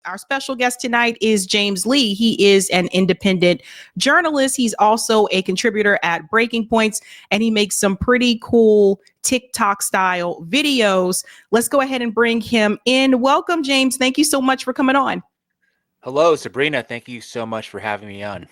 Our special guest tonight is James Lee. He is an independent journalist. He's also a contributor at Breaking Points, and he makes some pretty cool TikTok style videos. Let's go ahead and bring him in. Welcome, James. Thank you so much for coming on. Hello, Sabrina. Thank you so much for having me on.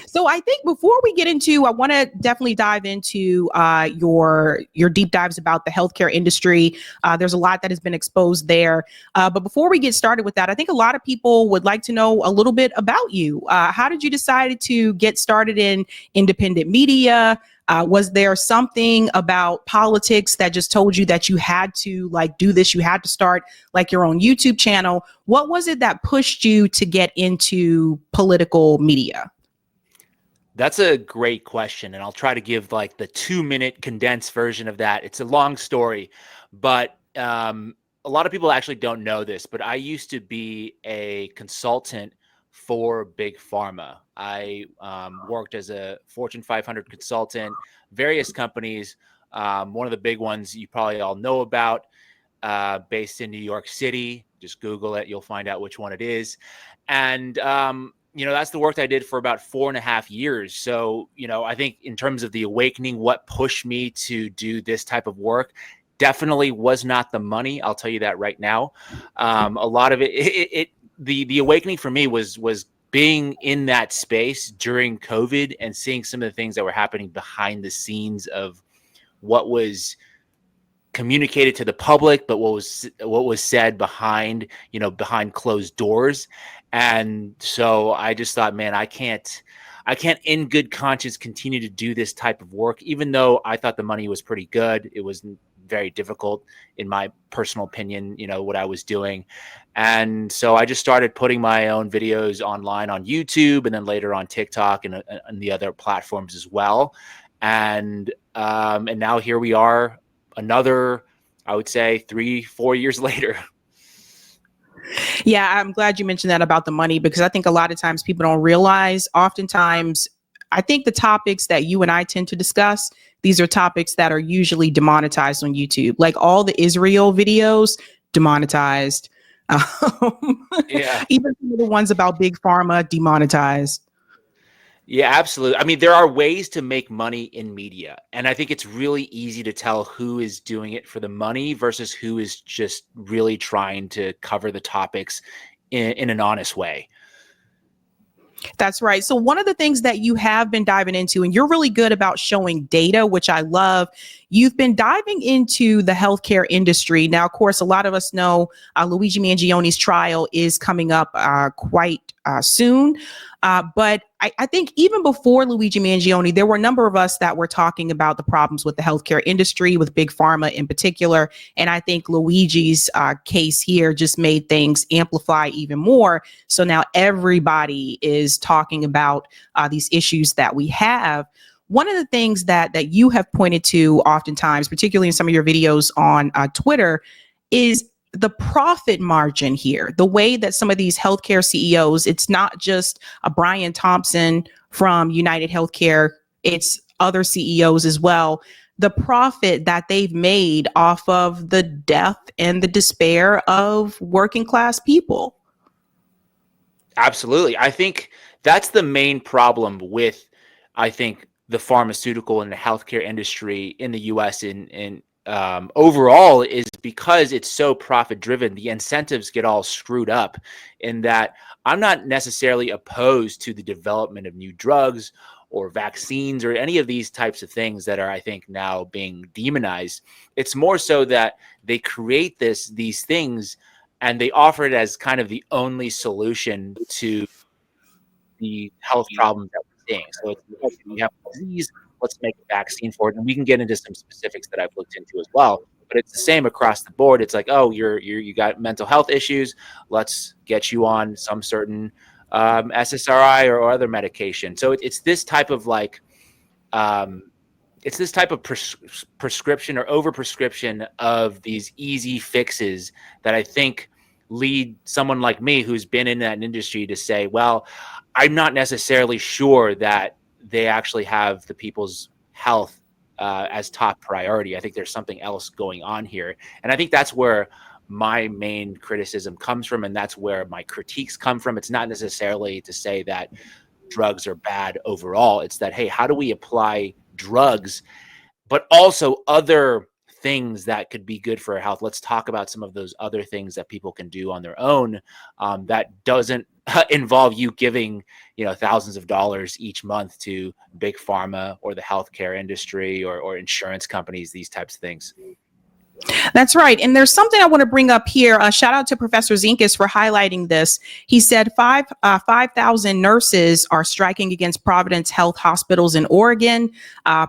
So I think before we get into, I want to definitely dive into your deep dives about the healthcare industry. There's a lot that has been exposed there. But before we get started with that, I think a lot of people would like to know a little bit about you. How did you decide to get started in independent media? Was there something about politics that just told you that you had to do this? You had to start your own YouTube channel. What was it that pushed you to get into political media? That's a great question, and I'll try to give the 2-minute condensed version of that. It's a long story, but a lot of people actually don't know this, but I used to be a consultant for Big Pharma. I worked as a Fortune 500 consultant, various companies. One of the big ones you probably all know about, based in New York City. Just Google it. You'll find out which one it is. And that's the work that I did for about 4.5 years. So, I think in terms of the awakening, what pushed me to do this type of work definitely was not the money. I'll tell you that right now. A lot of the awakening for me was being in that space during COVID and seeing some of the things that were happening behind the scenes of what was communicated to the public, but what was said behind closed doors. And so I just thought, man, I can't in good conscience continue to do this type of work, even though I thought the money was pretty good. It was very difficult, in my personal opinion, what I was doing. And so I just started putting my own videos online on YouTube, and then later on TikTok and the other platforms as well. And now here we are, another, I would say 3-4 years later. Yeah, I'm glad you mentioned that about the money, because I think a lot of times people don't realize, oftentimes, I think the topics that you and I tend to discuss, these are topics that are usually demonetized on YouTube. Like all the Israel videos, demonetized. Yeah. Even some of the ones about Big Pharma, demonetized. Yeah, absolutely. I mean, there are ways to make money in media, and I think it's really easy to tell who is doing it for the money versus who is just really trying to cover the topics in an honest way. That's right. So one of the things that you have been diving into, and you're really good about showing data, which I love, you've been diving into the healthcare industry. Now, of course, a lot of us know Luigi Mangione's trial is coming up quite soon. But I think even before Luigi Mangione, there were a number of us that were talking about the problems with the healthcare industry, with Big Pharma in particular. And I think Luigi's case here just made things amplify even more. So now everybody is talking about these issues that we have. One of the things that you have pointed to oftentimes, particularly in some of your videos on Twitter, is the profit margin here. The way that some of these healthcare CEOs, it's not just a Brian Thompson from United Healthcare, it's other CEOs as well. The profit that they've made off of the death and the despair of working class people. Absolutely. I think that's the main problem with, the pharmaceutical and the healthcare industry in the US and overall, is because it's so profit driven, the incentives get all screwed up. In that, I'm not necessarily opposed to the development of new drugs or vaccines or any of these types of things that are, I think, now being demonized. It's more so that they create these things and they offer it as kind of the only solution to the health problems that we're seeing. So it's, okay, we have a disease, let's make a vaccine for it. And we can get into some specifics that I've looked into as well. But it's the same across the board. It's like, oh, you got mental health issues. Let's get you on some certain SSRI or other medication. So it's this type of prescription or overprescription of these easy fixes that I think lead someone like me who's been in that industry to say, well, I'm not necessarily sure that they actually have the people's health as top priority. I think there's something else going on here. And I think that's where my main criticism comes from, and that's where my critiques come from. It's not necessarily to say that drugs are bad overall. It's that, hey, how do we apply drugs, but also other things that could be good for our health? Let's talk about some of those other things that people can do on their own, that doesn't involve you giving, thousands of dollars each month to big pharma or the healthcare industry or insurance companies, these types of things. That's right. And there's something I want to bring up here. Shout out to Professor Zinkus for highlighting this. He said 5,000 nurses are striking against Providence Health hospitals in Oregon.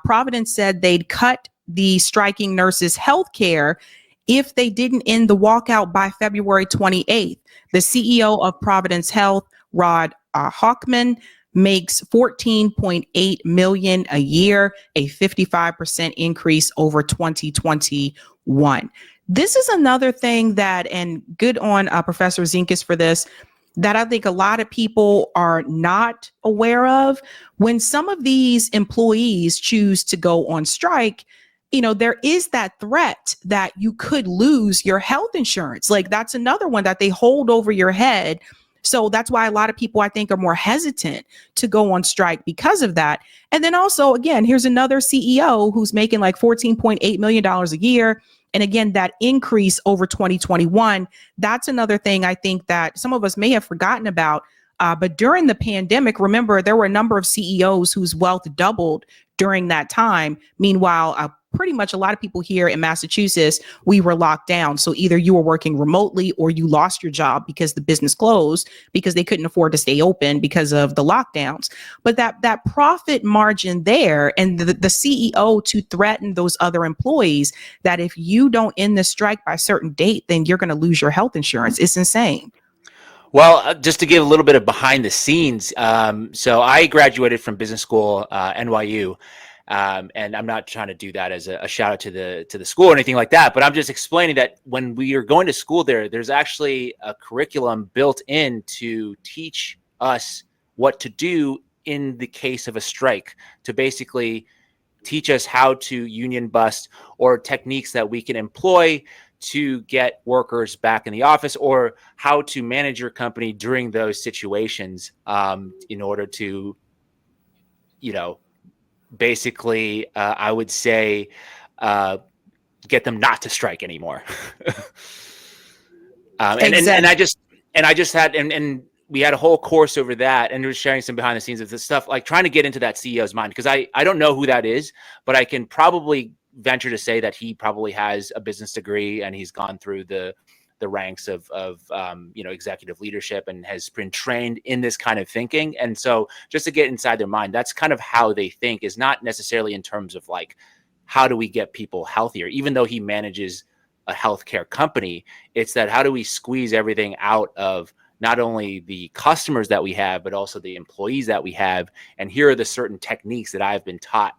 Providence said they'd cut the striking nurses' health care if they didn't end the walkout by February 28th. The CEO of Providence Health, Rod Hawkman, makes $14.8 million a year, a 55% increase over 2021. This is another thing that, and good on Professor Zinkus for this, that I think a lot of people are not aware of. When some of these employees choose to go on strike, there is that threat that you could lose your health insurance. Like, that's another one that they hold over your head. So that's why a lot of people, I think, are more hesitant to go on strike because of that. And then also, again, here's another CEO who's making like $14.8 million a year. And again, that increase over 2021, that's another thing I think that some of us may have forgotten about. But during the pandemic, remember, there were a number of CEOs whose wealth doubled during that time. Meanwhile, pretty much a lot of people here in Massachusetts, we were locked down. So either you were working remotely or you lost your job because the business closed because they couldn't afford to stay open because of the lockdowns. But that profit margin there, and the CEO to threaten those other employees that if you don't end the strike by a certain date, then you're going to lose your health insurance. It's insane. Well, just to give a little bit of behind the scenes. So I graduated from business school, NYU. And I'm not trying to do that as a shout out to the school or anything like that, but I'm just explaining that when we are going to school there's actually a curriculum built in to teach us what to do in the case of a strike, to basically teach us how to union bust or techniques that we can employ to get workers back in the office, or how to manage your company during those situations, in order to, basically, I would say, get them not to strike anymore. And I just had, and we had a whole course over that, and we were sharing some behind the scenes of this stuff, like trying to get into that CEO's mind, because I don't know who that is, but I can probably venture to say that he probably has a business degree and he's gone through the ranks of executive leadership and has been trained in this kind of thinking. And so just to get inside their mind, that's kind of how they think, is not necessarily in terms of like, how do we get people healthier? Even though he manages a healthcare company, it's that how do we squeeze everything out of not only the customers that we have, but also the employees that we have. And here are the certain techniques that I've been taught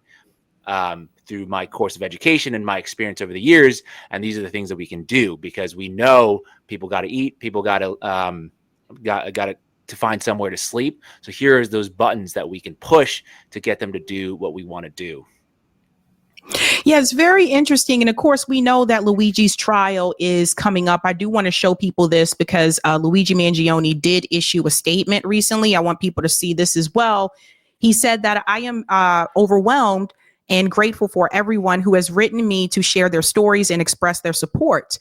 through my course of education and my experience over the years. And these are the things that we can do, because we know people got to eat, people got to find somewhere to sleep. So here's those buttons that we can push to get them to do what we want to do. Yeah, it's very interesting. And of course, we know that Luigi's trial is coming up. I do want to show people this because Luigi Mangione did issue a statement recently. I want people to see this as well. He said that I am overwhelmed and grateful for everyone who has written me to share their stories and express their support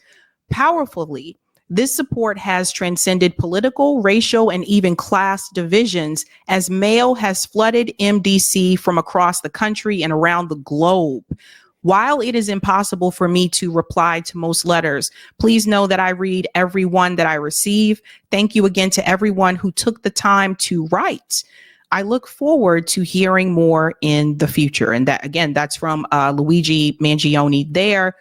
powerfully. This support has transcended political, racial, and even class divisions, as mail has flooded MDC from across the country and around the globe. While it is impossible for me to reply to most letters, please know that I read every one that I receive. Thank you again to everyone who took the time to write. I look forward to hearing more in the future. And that, again, that's from Luigi Mangione there.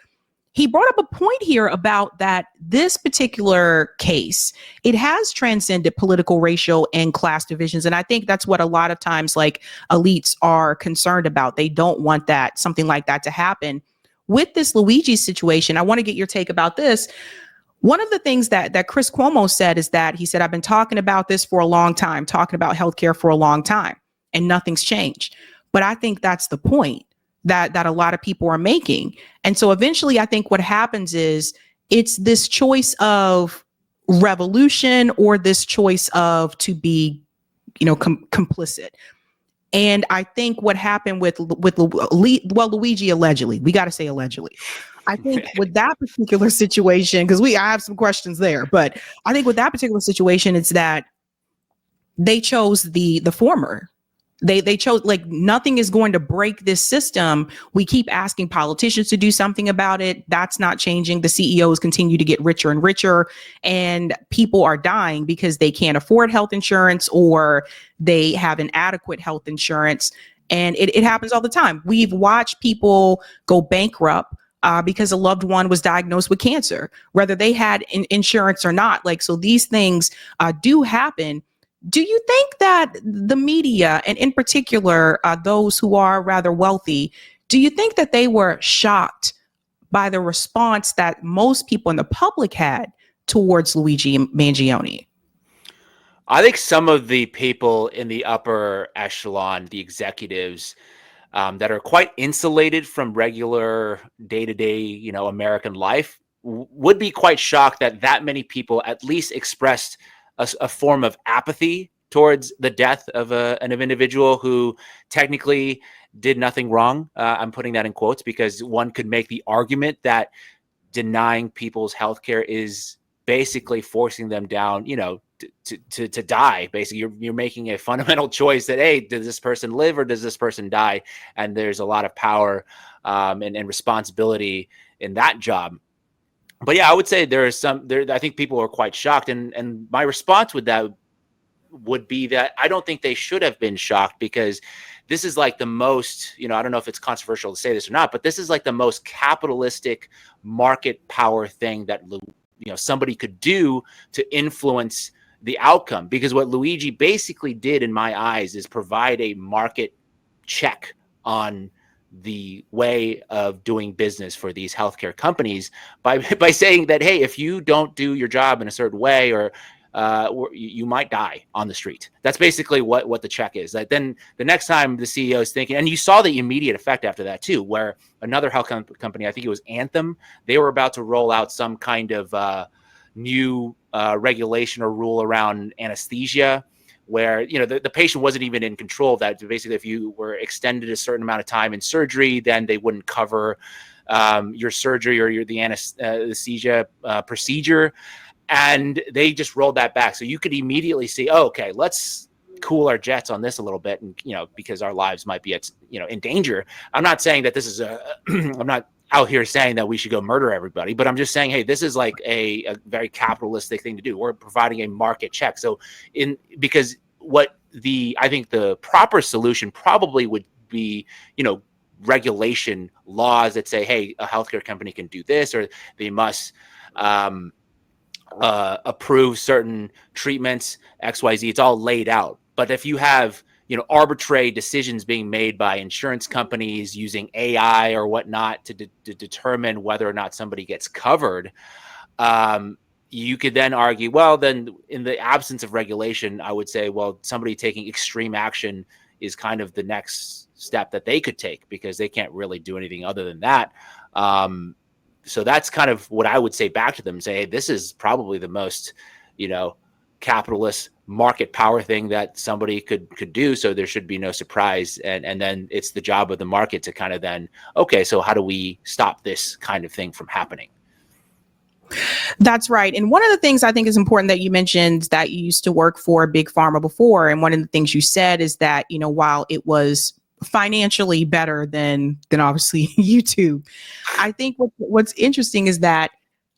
He brought up a point here about that this particular case, it has transcended political, racial, and class divisions. And I think that's what a lot of times like elites are concerned about. They don't want that, something like that to happen. With this Luigi situation, I want to get your take about this. One of the things that Chris Cuomo said is that he said, I've been talking about this for a long time, talking about healthcare for a long time, and nothing's changed. But I think that's the point that a lot of people are making. And so eventually, I think what happens is it's this choice of revolution or this choice of to be, complicit. And I think what happened with Luigi, allegedly, we got to say allegedly. I think with that particular situation, because I have some questions there, but I think with that particular situation, it's that they chose the former. They chose, like, nothing is going to break this system. We keep asking politicians to do something about it. That's not changing. The CEOs continue to get richer and richer, and people are dying because they can't afford health insurance or they have inadequate health insurance. And it happens all the time. We've watched people go bankrupt because a loved one was diagnosed with cancer, whether they had insurance or not. Like, so these things do happen. Do you think that the media, and in particular, those who are rather wealthy, do you think that they were shocked by the response that most people in the public had towards Luigi Mangione? I think some of the people in the upper echelon, the executives, that are quite insulated from regular day-to-day, American life, would be quite shocked that many people at least expressed a form of apathy towards the death of an individual who technically did nothing wrong. I'm putting that in quotes because one could make the argument that denying people's healthcare is basically forcing them down, to die. Basically, you're making a fundamental choice that, hey, does this person live or does this person die? And there's a lot of power and responsibility in that job. But yeah, I would say I think people are quite shocked. And my response with that would be that I don't think they should have been shocked, because this is like the most, I don't know if it's controversial to say this or not, but this is like the most capitalistic market power thing that, somebody could do to influence the outcome. Because what Luigi basically did, in my eyes, is provide a market check on the way of doing business for these healthcare companies by saying that, hey, if you don't do your job in a certain way, or you might die on the street. That's basically what the check is. Like, then the next time the CEO is thinking, and you saw the immediate effect after that too, where another health company, I think it was Anthem, they were about to roll out some kind of new regulation or rule around anesthesia, where the patient wasn't even in control of that. Basically, if you were extended a certain amount of time in surgery, then they wouldn't cover your surgery or the anesthesia procedure. And they just rolled that back. So you could immediately see, oh, okay, let's cool our jets on this a little bit, and because our lives might be in danger. I'm not saying that this is I'm not out here saying that we should go murder everybody, but I'm just saying, hey, this is like a very capitalistic thing to do. We're providing a market check. So because I think the proper solution probably would be, regulation laws that say, hey, a healthcare company can do this, or they must approve certain treatments, XYZ. It's all laid out. But if you have, arbitrary decisions being made by insurance companies using AI or whatnot to determine whether or not somebody gets covered, you could then argue, well, then in the absence of regulation, I would say, well, somebody taking extreme action is kind of the next step that they could take, because they can't really do anything other than that. So that's kind of what I would say back to them, say, hey, this is probably the most, capitalist market power thing that somebody could do. So there should be no surprise. And then it's the job of the market to kind of then, okay, so how do we stop this kind of thing from happening? That's right. And one of the things I think is important that you mentioned, that you used to work for Big Pharma before. And one of the things you said is that, while it was financially better than obviously YouTube, I think what's interesting is that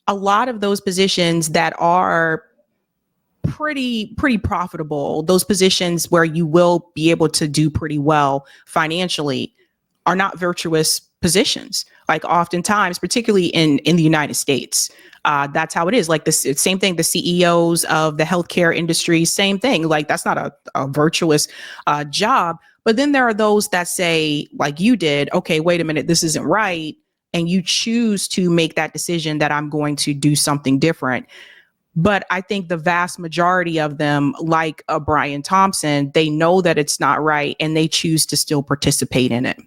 a lot of those positions that are pretty profitable, those positions where you will be able to do pretty well financially, are not virtuous positions. Like, oftentimes, particularly in the United States, that's how it is. Like, this same thing, the CEOs of the healthcare industry, same thing. Like, that's not a virtuous job. But then there are those that say, like you did, okay, wait a minute, this isn't right. And you choose to make that decision that I'm going to do something different. But I think the vast majority of them, like Brian Thompson, they know that it's not right, and they choose to still participate in it.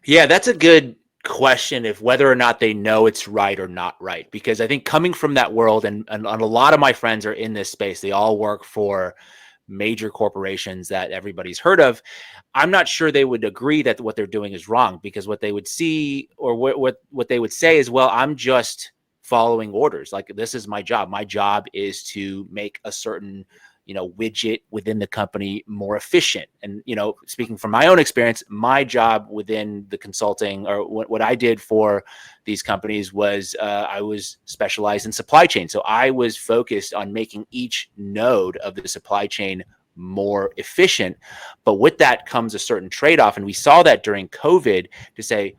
Yeah, that's a good question if whether or not they know it's right or not right, because I think coming from that world, and a lot of my friends are in this space, they all work for major corporations that everybody's heard of. I'm not sure they would agree that what they're doing is wrong, because what they would see, or what they would say is, well, I'm just following orders. Like, this is my job. My job is to make a certain, widget within the company more efficient. And, speaking from my own experience, my job within the consulting, or what I did for these companies, was I was specialized in supply chain. So I was focused on making each node of the supply chain more efficient. But with that comes a certain trade-off. And we saw that during COVID, to say,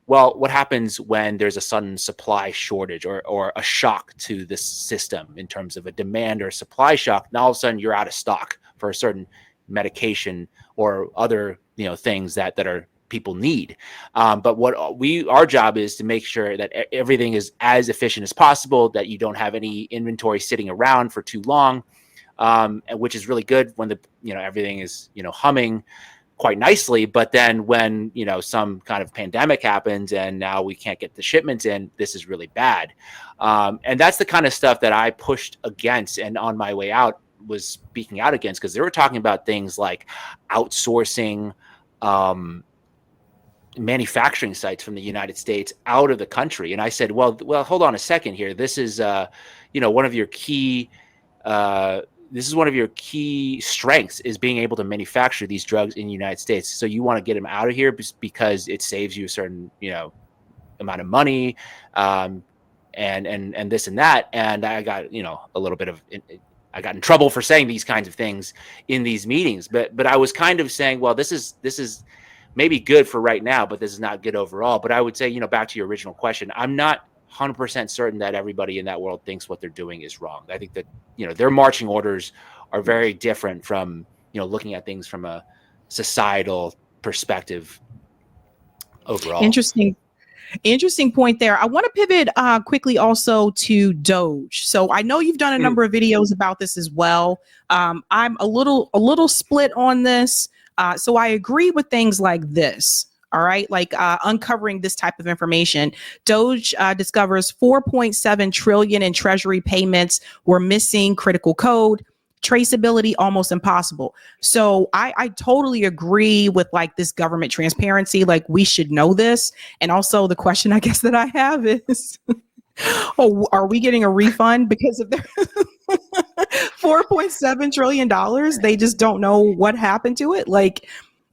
well, what happens when there's a sudden supply shortage, or a shock to the system in terms of a demand or supply shock? Now all of a sudden you're out of stock for a certain medication or other things that are people need. But our job is to make sure that everything is as efficient as possible, that you don't have any inventory sitting around for too long, which is really good when everything is humming quite nicely. But then when some kind of pandemic happens and now we can't get the shipments in, this is really bad. And that's the kind of stuff that I pushed against, and on my way out was speaking out against, because they were talking about things like outsourcing manufacturing sites from the United States out of the country. And I said, well, hold on a second here. This is one of your key one of your key strengths, is being able to manufacture these drugs in the United States. So you want to get them out of here because it saves you a certain, amount of money, and this and that. And I got, a little bit of, I got in trouble for saying these kinds of things in these meetings, but I was kind of saying, well, this is maybe good for right now, but this is not good overall. But I would say, back to your original question, I'm not 100% certain that everybody in that world thinks what they're doing is wrong. I think that, their marching orders are very different from, looking at things from a societal perspective overall. Interesting point there. I want to pivot quickly also to Doge. So I know you've done a number of videos about this as well. I'm a little split on this. So I agree with things like this. All right, like uncovering this type of information. Doge discovers 4.7 trillion in treasury payments were missing critical code. Traceability almost impossible. So I totally agree with like this government transparency. Like, we should know this. And also the question I guess that I have is, are we getting a refund because of their $4.7 trillion? They just don't know what happened to it. Like,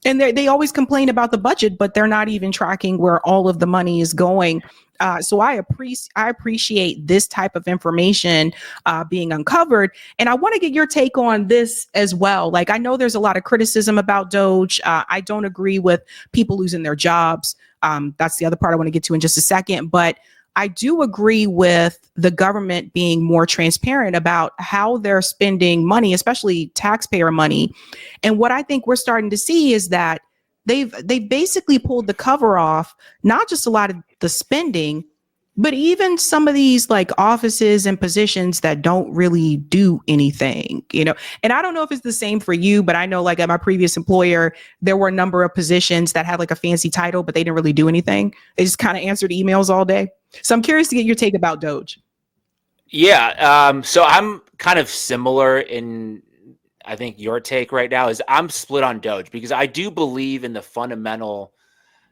and they always complain about the budget, but they're not even tracking where all of the money is going. So I appreciate this type of information being uncovered. And I want to get your take on this as well. Like, I know there's a lot of criticism about Doge. I don't agree with people losing their jobs. That's the other part I want to get to in just a second. But I do agree with the government being more transparent about how they're spending money, especially taxpayer money. And what I think we're starting to see is that they've basically pulled the cover off, not just a lot of the spending, but even some of these like offices and positions that don't really do anything, And I don't know if it's the same for you, but I know like at my previous employer, there were a number of positions that had like a fancy title, but they didn't really do anything. They just kind of answered emails all day. So I'm curious to get your take about Doge. Yeah. So I'm kind of similar in, I think your take right now is I'm split on Doge, because I do believe in the fundamental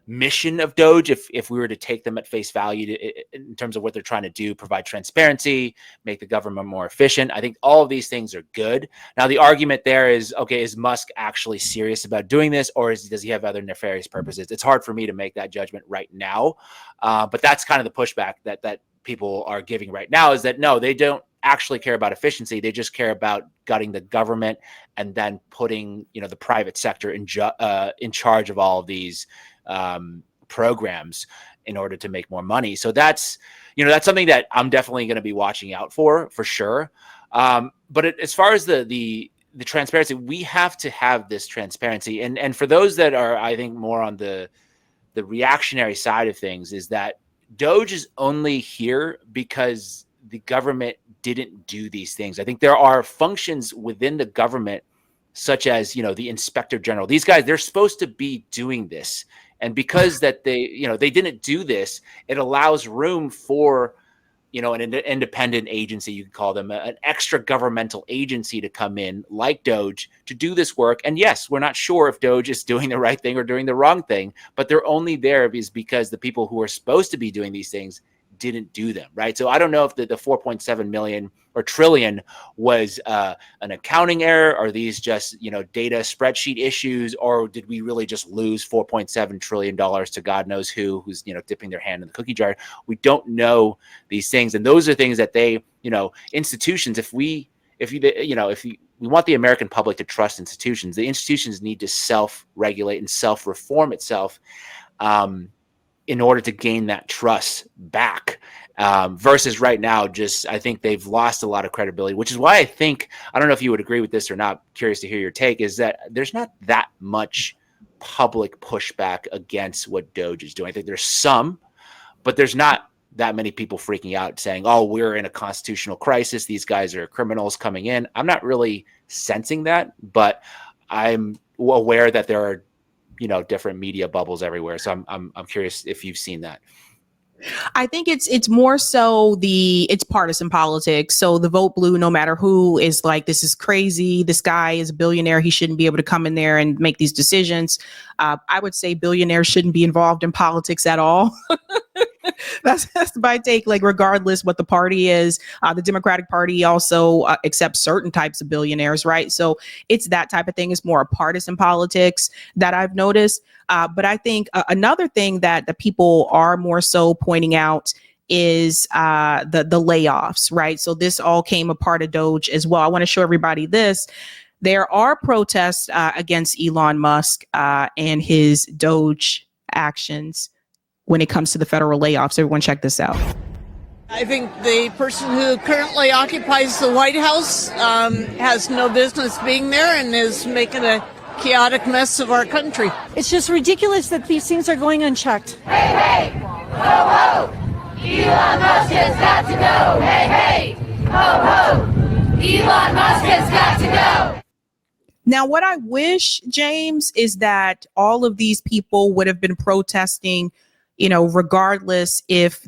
mission of Doge, if we were to take them at face value in terms of what they're trying to do, provide transparency, make the government more efficient. I think all of these things are good. Now, the argument there is, okay, is Musk actually serious about doing this, or does he have other nefarious purposes? It's hard for me to make that judgment right now. But that's kind of the pushback that people are giving right now, is that no, they don't actually care about efficiency. They just care about gutting the government and then putting, the private sector in charge of all of these programs in order to make more money. So that's something that I'm definitely going to be watching out for sure. But as far as the transparency, we have to have this transparency. And for those that are, I think, more on the reactionary side of things, is that Doge is only here because the government didn't do these things. I think there are functions within the government, such as, the inspector general. These guys, they're supposed to be doing this And because that they didn't do this, it allows room for, an independent agency, you could call them, an extra governmental agency to come in like Doge to do this work. And yes, we're not sure if Doge is doing the right thing or doing the wrong thing, but they're only there because the people who are supposed to be doing these things didn't do them, right? So I don't know if the 4.7 million or trillion was an accounting error. Are these just, data spreadsheet issues, or did we really just lose $4.7 trillion to God knows who's, dipping their hand in the cookie jar? We don't know these things. And those are things that they, institutions, if we want the American public to trust institutions, the institutions need to self-regulate and self-reform itself in order to gain that trust back. Versus right now, I think they've lost a lot of credibility, which is why I don't know if you would agree with this or not, curious to hear your take, is that there's not that much public pushback against what Doge is doing. I think there's some, but there's not that many people freaking out saying, oh, we're in a constitutional crisis, these guys are criminals coming in. I'm not really sensing that, but I'm aware that there are different media bubbles everywhere. So I'm curious if you've seen that. I think it's more so it's partisan politics. So the vote blue, no matter who, is like, this is crazy. This guy is a billionaire. He shouldn't be able to come in there and make these decisions. I would say billionaires shouldn't be involved in politics at all. That's my take. Like, regardless what the party is, the Democratic Party also accepts certain types of billionaires, right? So it's that type of thing. It's more partisan politics that I've noticed. But I think another thing that the people are more so pointing out is the layoffs, right? So this all came a part of Doge as well. I want to show everybody this. There are protests against Elon Musk and his Doge actions when it comes to the federal layoffs. Everyone check this out. I think the person who currently occupies the White House has no business being there and is making a chaotic mess of our country. It's just ridiculous that these things are going unchecked. Hey, hey, ho, ho, Elon Musk has got to go. Hey, hey, ho, ho, Elon Musk has got to go. Now, what I wish, James, is that all of these people would have been protesting, regardless if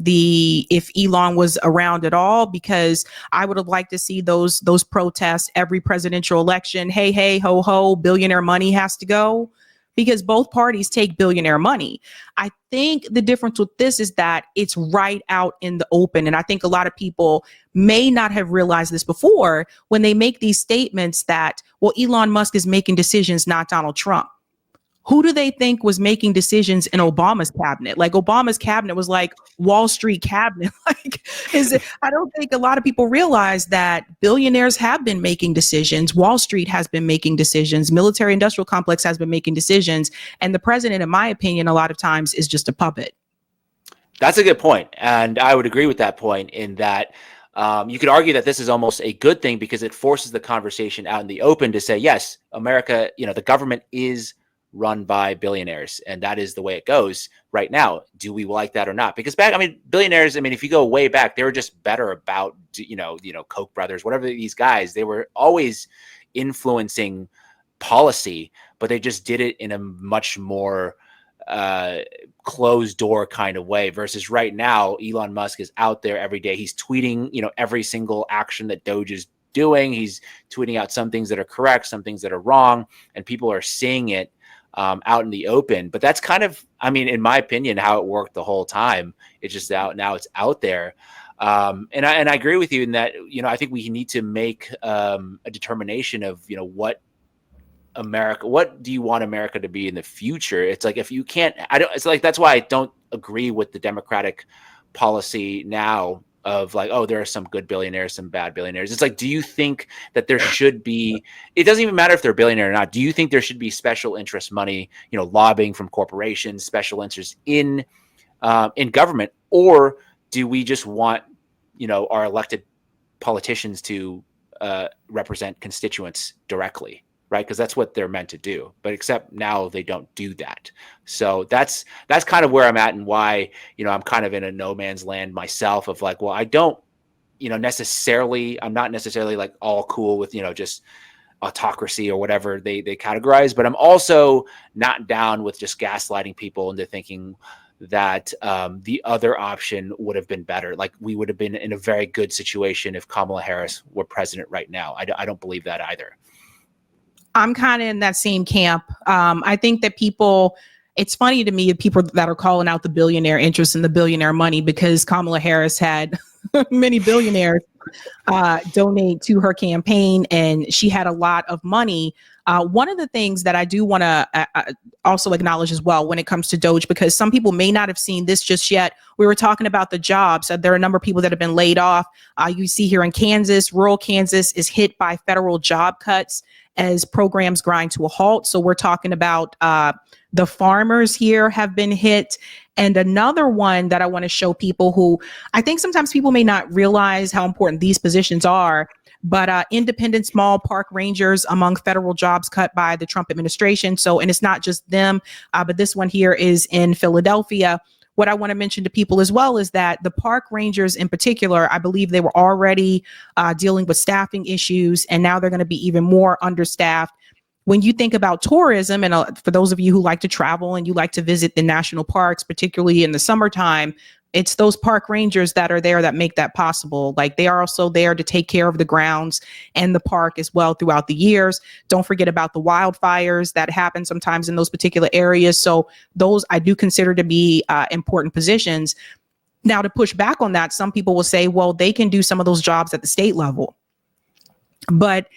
Elon was around at all, because I would have liked to see those protests every presidential election. Hey, hey, ho, ho, billionaire money has to go, because both parties take billionaire money. I think the difference with this is that it's right out in the open. And I think a lot of people may not have realized this before when they make these statements that, well, Elon Musk is making decisions, not Donald Trump. Who do they think was making decisions in Obama's cabinet? Like, Obama's cabinet was like Wall Street cabinet. I don't think a lot of people realize that billionaires have been making decisions. Wall Street has been making decisions. Military industrial complex has been making decisions. And the president, in my opinion, a lot of times is just a puppet. That's a good point. And I would agree with that point in that you could argue that this is almost a good thing because it forces the conversation out in the open to say, yes, America, the government is run by billionaires, and that is the way it goes right now. Do we like that or not? Because billionaires, if you go way back, they were just better about, Koch brothers, whatever these guys, they were always influencing policy, but they just did it in a much more closed door kind of way versus right now, Elon Musk is out there every day. He's tweeting, every single action that Doge is doing. He's tweeting out some things that are correct, some things that are wrong, and people are seeing it out in the open. But that's kind of, in my opinion, how it worked the whole time. It's just out now, it's out there. And I agree with you in that, I think we need to make a determination of, what do you want America to be in the future? It's like, if you can't, it's like, that's why I don't agree with the Democratic policy now of like, oh, there are some good billionaires, some bad billionaires. It's like, do you think that there should be, it doesn't even matter if they're a billionaire or not. Do you think there should be special interest money, lobbying from corporations, special interests in government? Or do we just want, our elected politicians to represent constituents directly? Right? Because that's what they're meant to do. But except now they don't do that. So that's kind of where I'm at and why, I'm kind of in a no man's land myself of like, well, I don't, I'm not necessarily like all cool with, just autocracy or whatever they categorize. But I'm also not down with just gaslighting people into thinking that the other option would have been better. Like we would have been in a very good situation if Kamala Harris were president right now. I don't believe that either. I'm kind of in that same camp. I think that it's funny to me, people that are calling out the billionaire interest in the billionaire money, because Kamala Harris had many billionaires donate to her campaign, and she had a lot of money. One of the things that I do want to also acknowledge as well when it comes to Doge, because some people may not have seen this just yet. We were talking about the jobs. There are a number of people that have been laid off. You see here in Kansas, rural Kansas is hit by federal job cuts as programs grind to a halt. So we're talking about the farmers here have been hit. And another one that I want to show people, who I think sometimes people may not realize how important these positions are, but independent small park rangers among federal jobs cut by the Trump administration. So, and it's not just them, but this one here is in Philadelphia. What I want to mention to people as well is that the park rangers in particular, I believe they were already dealing with staffing issues, and now they're going to be even more understaffed. When you think about tourism, and for those of you who like to travel and you like to visit the national parks, particularly in the summertime, it's those park rangers that are there that make that possible. Like, they are also there to take care of the grounds and the park as well throughout the years. Don't forget about the wildfires that happen sometimes in those particular areas. So those I do consider to be important positions. Now, to push back on that, some people will say, well, they can do some of those jobs at the state level. But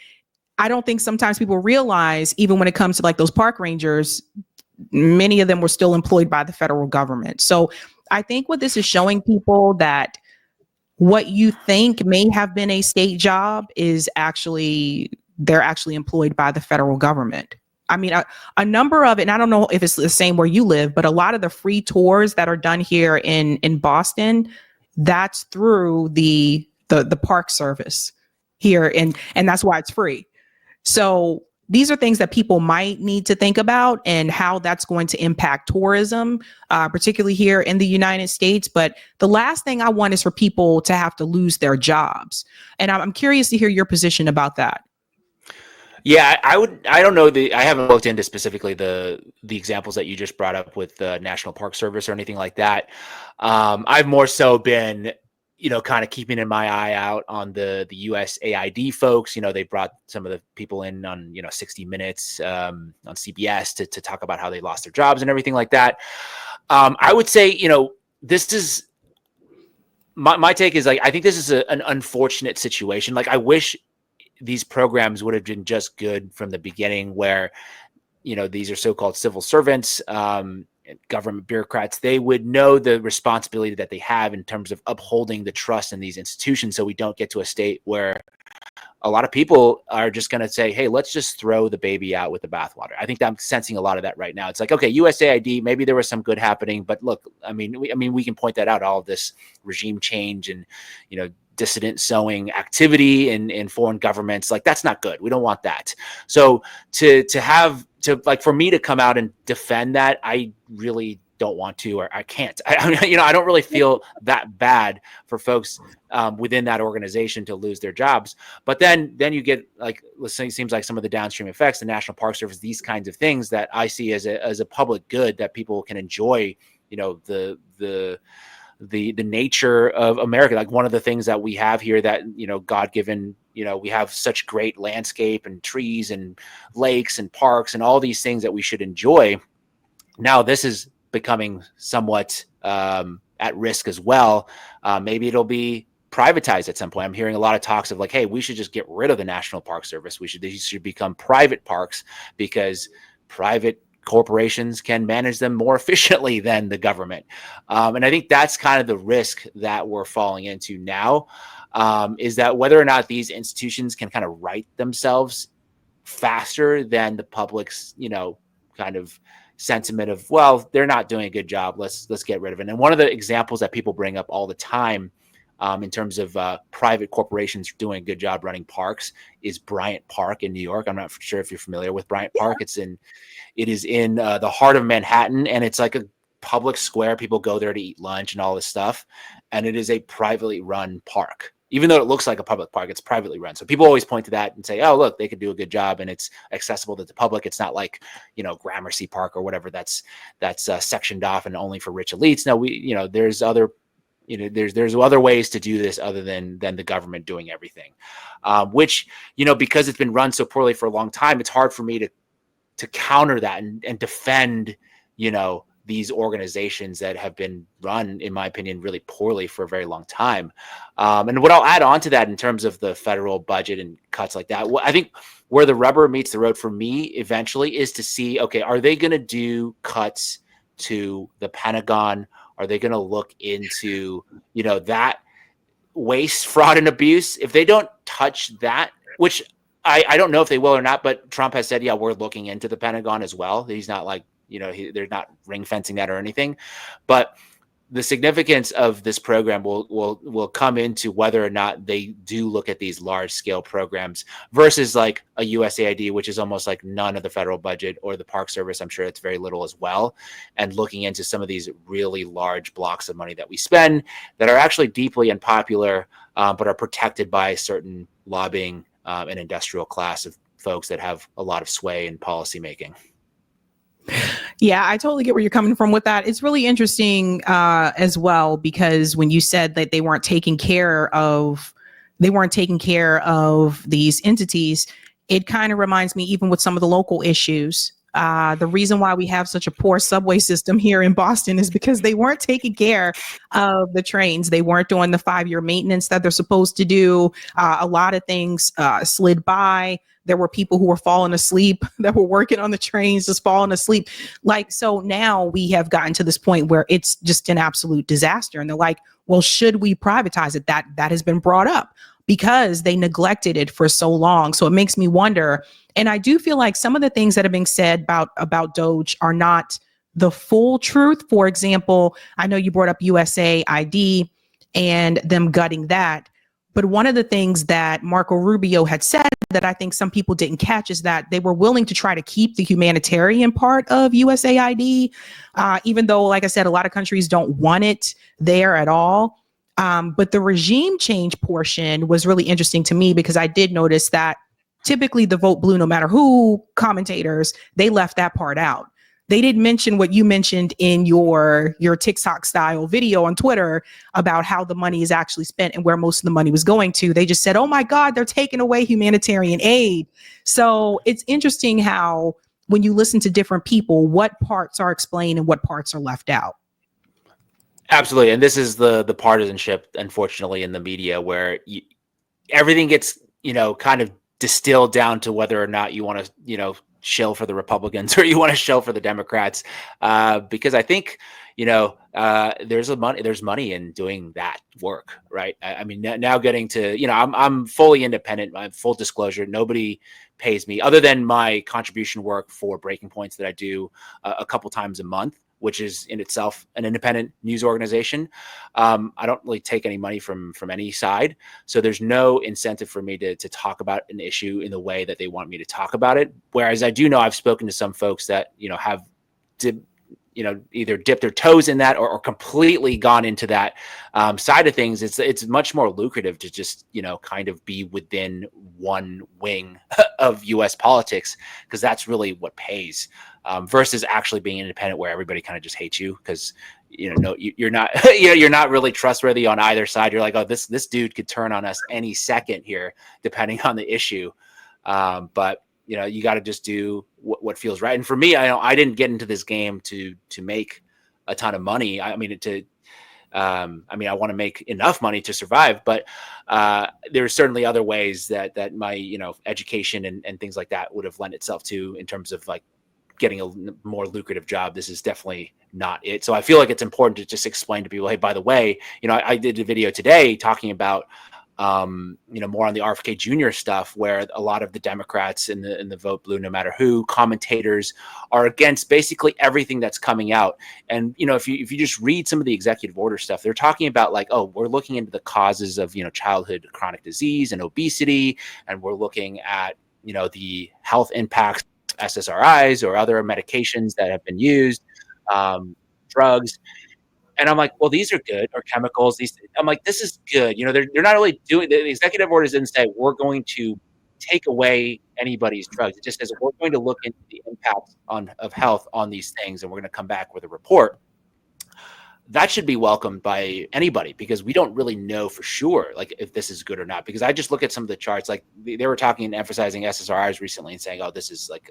I don't think sometimes people realize, even when it comes to like those park rangers, many of them were still employed by the federal government. So I think what this is showing people, that what you think may have been a state job is actually, they're actually employed by the federal government. I mean, a number of it, and I don't know if it's the same where you live, but a lot of the free tours that are done here in Boston, that's through the park service here, and that's why it's free. So these are things that people might need to think about, and how that's going to impact tourism, particularly here in the United States. But the last thing I want is for people to have to lose their jobs. And I'm curious to hear your position about that. Yeah, I don't know I haven't looked into specifically the examples that you just brought up with the National Park Service or anything like that. I've more so been, kind of keeping in my eye out on the USAID folks. They brought some of the people in on, 60 Minutes on CBS to talk about how they lost their jobs and everything like that. I would say, this is my take is, like, I think this is an unfortunate situation. Like, I wish these programs would have been just good from the beginning, where, these are so-called civil servants, government bureaucrats. They would know the responsibility that they have in terms of upholding the trust in these institutions, so we don't get to a state where a lot of people are just going to say, hey, let's just throw the baby out with the bathwater. I think I'm sensing a lot of that right now. It's like, okay, USAID, maybe there was some good happening, but look, we can point that out, all of this regime change and, dissident sowing activity in foreign governments. Like, that's not good. We don't want that. So for me to come out and defend that, I really don't want to, or I can't. I don't really feel that bad for folks within that organization to lose their jobs. But then you get, like, it seems like some of the downstream effects, the National Park Service, these kinds of things that I see as a public good that people can enjoy. The nature of America. Like, one of the things that we have here that, God given, we have such great landscape and trees and lakes and parks and all these things that we should enjoy. Now this is becoming somewhat at risk as well. Maybe it'll be privatized at some point. I'm hearing a lot of talks of, like, hey, we should just get rid of the National Park Service. These should become private parks, because private corporations can manage them more efficiently than the government. And I think that's kind of the risk that we're falling into now, is that whether or not these institutions can kind of right themselves faster than the public's, kind of sentiment of, well, they're not doing a good job, let's get rid of it. And one of the examples that people bring up all the time in terms of private corporations doing a good job running parks is Bryant Park in New York. I'm not sure if you're familiar with Bryant Park. It is in the heart of Manhattan, and it's like a public square. People go there to eat lunch and all this stuff. And it is a privately run park, even though it looks like a public park, it's privately run. So people always point to that and say, oh, look, they could do a good job and it's accessible to the public. It's not like, Gramercy Park or whatever that's sectioned off and only for rich elites. No, there's other, there's other ways to do this other than the government doing everything, which, because it's been run so poorly for a long time, it's hard for me to counter that and defend, these organizations that have been run, in my opinion, really poorly for a very long time. And what I'll add on to that in terms of the federal budget and cuts like that, I think where the rubber meets the road for me eventually is to see, okay, are they going to do cuts to the Pentagon? Are they going to look into, that waste, fraud, and abuse? If they don't touch that, which I don't know if they will or not, but Trump has said, yeah, we're looking into the Pentagon as well. He's not like, they're not ring fencing that or anything, but the significance of this program will come into whether or not they do look at these large scale programs versus like a USAID, which is almost like none of the federal budget, or the Park Service. I'm sure it's very little as well. And looking into some of these really large blocks of money that we spend that are actually deeply unpopular, but are protected by a certain lobbying and industrial class of folks that have a lot of sway in policy making. Yeah, I totally get where you're coming from with that. It's really interesting as well, because when you said that they weren't taking care of these entities, it kind of reminds me, even with some of the local issues, the reason why we have such a poor subway system here in Boston is because they weren't taking care of the trains. They weren't doing the 5-year maintenance that they're supposed to do. A lot of things slid by. There were people who were falling asleep that were working on the trains, just falling asleep. So now we have gotten to this point where it's just an absolute disaster. And they're like, well, should we privatize it? That has been brought up because they neglected it for so long. So it makes me wonder. And I do feel like some of the things that are being said about Doge are not the full truth. For example, I know you brought up USAID and them gutting that. But one of the things that Marco Rubio had said that I think some people didn't catch is that they were willing to try to keep the humanitarian part of USAID, even though, like I said, a lot of countries don't want it there at all. But the regime change portion was really interesting to me because I did notice that typically the vote blue, no matter who commentators, they left that part out. They didn't mention what you mentioned in your TikTok style video on Twitter about how the money is actually spent and where most of the money was going to. They just said, oh my God, they're taking away humanitarian aid. So it's interesting how when you listen to different people, what parts are explained and what parts are left out. Absolutely. And this is the partisanship, unfortunately, in the media where everything gets, kind of distilled down to whether or not you want to, shill for the Republicans or you want to shill for the Democrats, because I think there's money in doing that work, right? I mean, now getting to I'm fully independent. I'm full disclosure. Nobody pays me other than my contribution work for Breaking Points that I do a couple times a month, which is in itself an independent news organization. I don't really take any money from any side. So there's no incentive for me to talk about an issue in the way that they want me to talk about it. Whereas I do know I've spoken to some folks that, have either dipped their toes in that or completely gone into that side of things. It's much more lucrative to just, kind of be within one wing of US politics, because that's really what pays. Versus actually being independent where everybody kind of just hates you because you're not you're not really trustworthy on either side. You're like, oh, this dude could turn on us any second here, depending on the issue. But you got to just do what feels right. And for me, I didn't get into this game to make a ton of money. I want to make enough money to survive, but there's certainly other ways that my education and things like that would have lent itself to in terms of like getting a more lucrative job. This is definitely not it. So I feel like it's important to just explain to people, hey, by the way, I did a video today talking about, more on the RFK Jr. stuff, where a lot of the Democrats in the vote blue, no matter who, commentators are against basically everything that's coming out. And, if you just read some of the executive order stuff, they're talking about like, oh, we're looking into the causes of, childhood chronic disease and obesity. And we're looking at, the health impacts SSRIs or other medications that have been used, drugs. And I'm like, well, these are good, or chemicals. I'm like, this is good. They're not really doing, the executive orders didn't say we're going to take away anybody's drugs. It just says we're going to look into the impact of health on these things, and we're going to come back with a report. That should be welcomed by anybody, because we don't really know for sure, like, if this is good or not. Because I just look at some of the charts, like they were talking and emphasizing SSRIs recently and saying, oh, this is like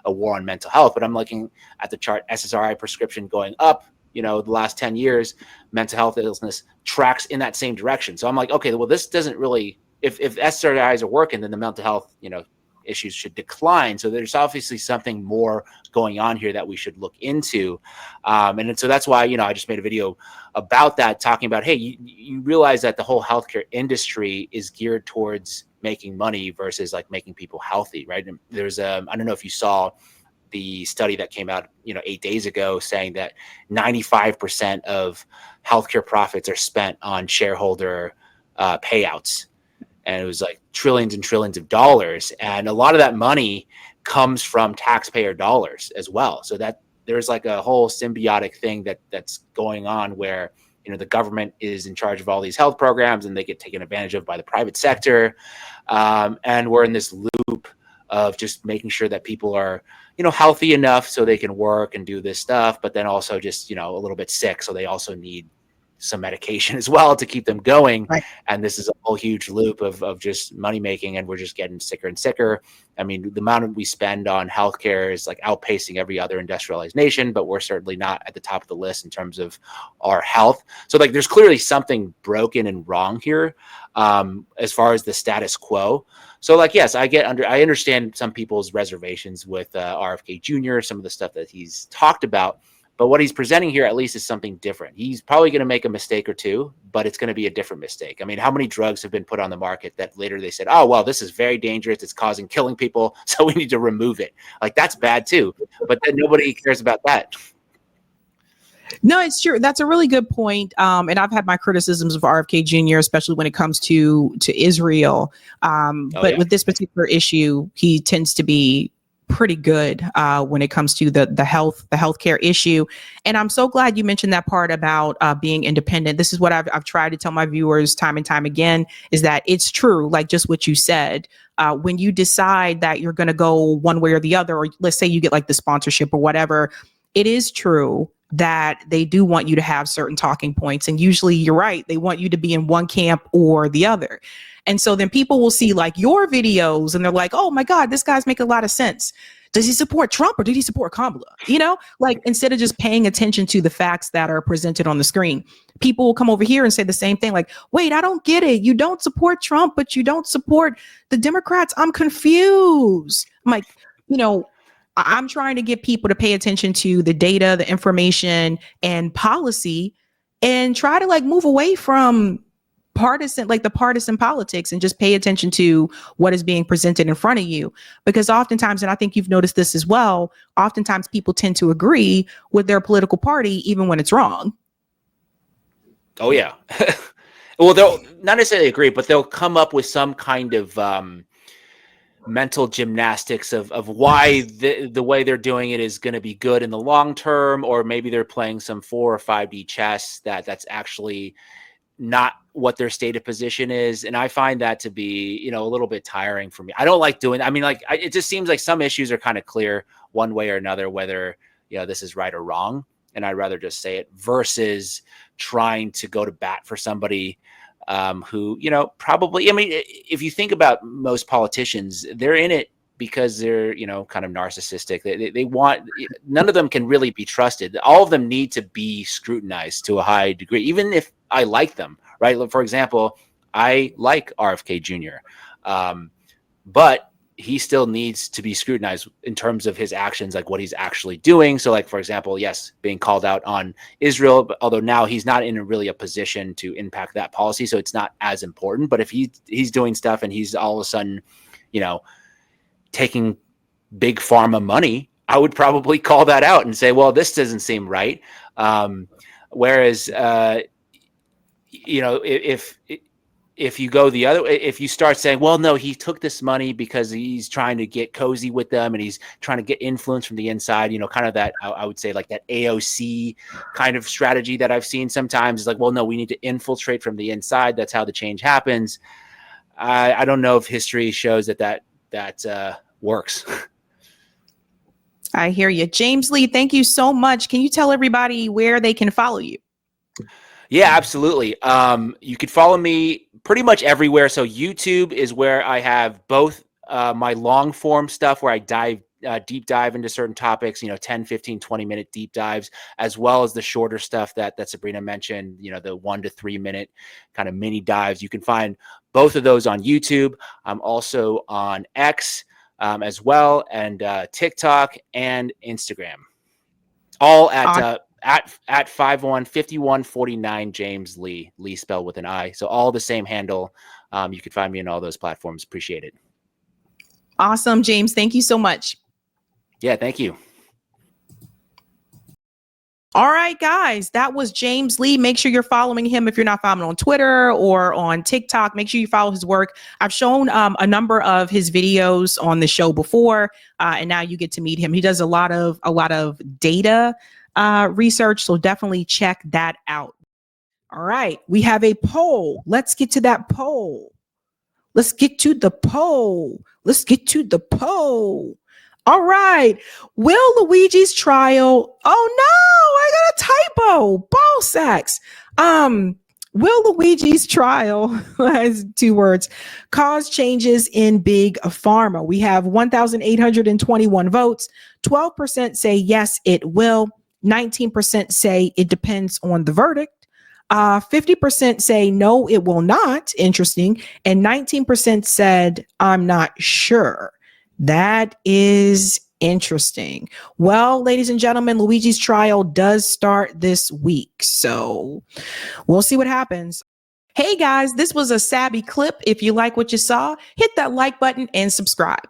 a war on mental health. But I'm looking at the chart, SSRI prescription going up, the last 10 years, mental health illness tracks in that same direction. So I'm like, okay, well, this doesn't really, if SSRIs are working, then the mental health, issues should decline. So there's obviously something more going on here that we should look into. And so that's why, I just made a video about that, talking about, hey, you realize that the whole healthcare industry is geared towards making money versus like making people healthy, right? And there's I don't know if you saw the study that came out, 8 days ago, saying that 95% of healthcare profits are spent on shareholder payouts. And it was like trillions and trillions of dollars. And a lot of that money comes from taxpayer dollars as well. So that there's like a whole symbiotic thing that's going on where, the government is in charge of all these health programs and they get taken advantage of by the private sector. And we're in this loop of just making sure that people are, healthy enough so they can work and do this stuff, but then also just, a little bit sick. So they also need some medication as well to keep them going. Right. And this is a whole huge loop of just money making, and we're just getting sicker and sicker. I mean, the amount we spend on healthcare is like outpacing every other industrialized nation, but we're certainly not at the top of the list in terms of our health. So like, there's clearly something broken and wrong here, as far as the status quo. So like, yes, I understand some people's reservations with RFK Jr., some of the stuff that he's talked about. But what he's presenting here, at least, is something different. He's probably going to make a mistake or two, but it's going to be a different mistake. I mean, how many drugs have been put on the market that later they said, oh, well, this is very dangerous. It's killing people, so we need to remove it. Like, that's bad too. But then nobody cares about that. No, it's true. That's a really good point. And I've had my criticisms of RFK Jr., especially when it comes to Israel. But with this particular issue, he tends to be pretty good when it comes to the healthcare issue. And I'm so glad you mentioned that part about being independent. This is what I've tried to tell my viewers time and time again, is that it's true, like just what you said. When you decide that you're going to go one way or the other, or let's say you get like the sponsorship or whatever, it is true that they do want you to have certain talking points. And usually you're right, they want you to be in one camp or the other. And so then people will see like your videos and they're like, oh my God, this guy's making a lot of sense. Does he support Trump or did he support Kamala? Like, instead of just paying attention to the facts that are presented on the screen, people will come over here and say the same thing. Like, wait, I don't get it. You don't support Trump, but you don't support the Democrats. I'm confused. I'm like, I'm trying to get people to pay attention to the data, the information, and policy, and try to like move away from the partisan politics and just pay attention to what is being presented in front of you. Because oftentimes, and I think you've noticed this as well, oftentimes people tend to agree with their political party, even when it's wrong. Oh yeah. Well, they'll not necessarily agree, but they'll come up with some kind of mental gymnastics of why the way they're doing it is going to be good in the long term, or maybe they're playing some 4 or 5D chess that's actually not what their stated position is. And I find that to be, a little bit tiring for me. I don't like doing, it just seems like some issues are kind of clear one way or another, whether, this is right or wrong. And I'd rather just say it versus trying to go to bat for somebody who, probably, if you think about most politicians, they're in it because they're, kind of narcissistic. They want, none of them can really be trusted. All of them need to be scrutinized to a high degree, even if I like them, right? For example, I like RFK Jr., but he still needs to be scrutinized in terms of his actions, like what he's actually doing. So like, for example, yes, being called out on Israel, but although now he's not in really a position to impact that policy, so it's not as important. But if he's doing stuff and he's all of a sudden, taking big pharma money, I would probably call that out and say, well, this doesn't seem right. Whereas, if if you go the other way, if you start saying, well, no, he took this money because he's trying to get cozy with them and he's trying to get influence from the inside, kind of that, I would say like that AOC kind of strategy that I've seen sometimes is like, well, no, we need to infiltrate from the inside. That's how the change happens. I don't know if history shows that works. I hear you. James Lee, thank you so much. Can you tell everybody where they can follow you? Yeah, absolutely. You could follow me pretty much everywhere. So YouTube is where I have both my long form stuff where I deep dive into certain topics, 10, 15, 20-minute deep dives, as well as the shorter stuff that Sabrina mentioned, the 1 to 3 minute kind of mini dives. You can find both of those on YouTube. I'm also on X as well, and TikTok and Instagram. All at 5149 James Lee spelled with an I. So all the same handle. You can find me on all those platforms. Appreciate it. Awesome, James. Thank you so much. Yeah, thank you. All right, guys, that was James Lee. Make sure you're following him. If you're not following on Twitter or on TikTok, make sure you follow his work. I've shown a number of his videos on the show before, and now you get to meet him. He does a lot of data research, so definitely check that out. All right, we have a poll. Let's get to that poll. Let's get to the poll. All right. Will Luigi's trial? Oh no, I got a typo. Ball sacks. Will Luigi's trial has 2 words cause changes in big pharma? We have 1,821 votes. 12% say yes, it will. 19% say it depends on the verdict. 50% say no, it will not. Interesting. And 19% said, I'm not sure. That is interesting. Well, ladies and gentlemen, Luigi's trial does start this week. So we'll see what happens. Hey guys, this was a Sabby clip. If you like what you saw, hit that like button and subscribe.